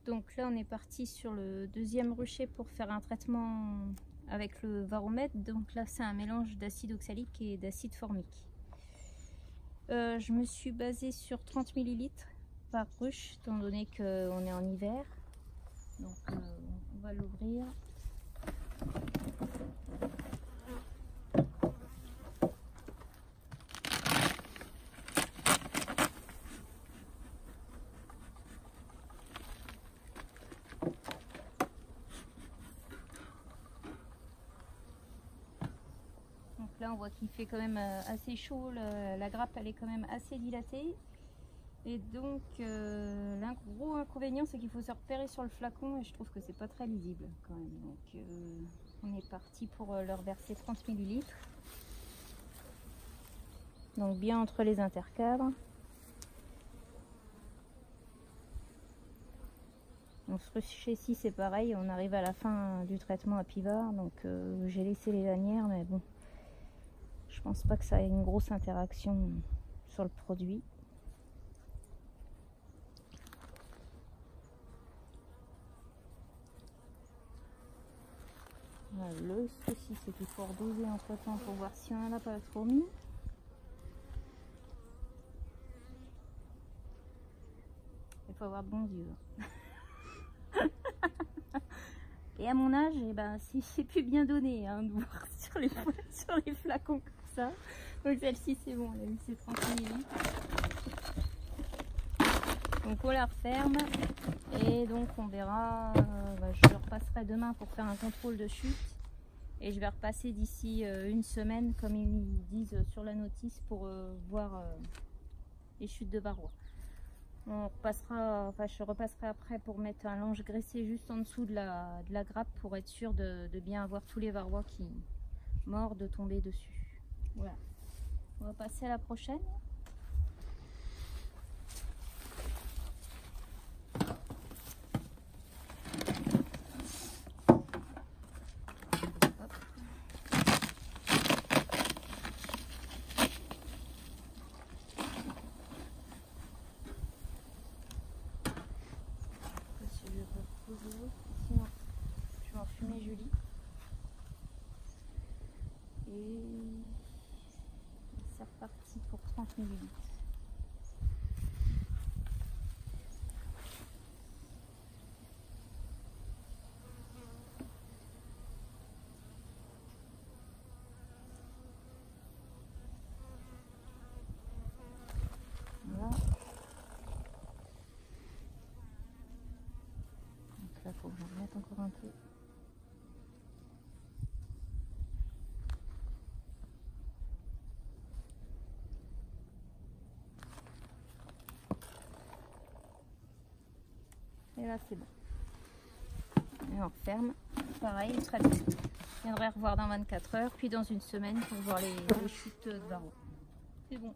Donc là on est parti sur le deuxième rucher pour faire un traitement avec le varomètre. Donc là c'est un mélange d'acide oxalique et d'acide formique. Je me suis basée sur 30 ml par ruche étant donné qu'on est en hiver. Donc on va l'ouvrir. Là on voit qu'il fait quand même assez chaud, la grappe elle est quand même assez dilatée et donc l'un gros inconvénient c'est qu'il faut se repérer sur le flacon et je trouve que c'est pas très lisible quand même. Donc on est parti pour leur verser 30 ml, donc bien entre les intercadres. On se rucher-ci c'est pareil, on arrive à la fin du traitement à pivard, donc j'ai laissé les lanières mais bon, je pense pas que ça ait une grosse interaction sur le produit. Voilà, le souci c'est qu'il faut redoser entre temps pour voir si on en a pas trop mis. Il faut avoir de bons yeux. Et à mon âge, eh ben, c'est plus bien donné hein, de voir sur les flacons comme ça. Donc celle-ci c'est bon, elle a mis ses 30 ml. Donc on la referme et donc on verra, je le repasserai demain pour faire un contrôle de chute. Et je vais repasser d'ici une semaine comme ils disent sur la notice pour voir les chutes de varroa. On repassera, enfin je repasserai après pour mettre un linge graissé juste en dessous de la grappe pour être sûr de bien avoir tous les varrois qui mordent de tomber dessus. Voilà. On va passer à la prochaine. Sinon, je vais en fumer Julie. Et c'est reparti pour 30 ml. Voilà. Donc là, il faut que j'en remette encore un peu. Et là c'est bon. Et on referme. Pareil, très bien. Je viendrai revoir dans 24 heures, puis dans une semaine pour voir les chutes de varroa. C'est bon.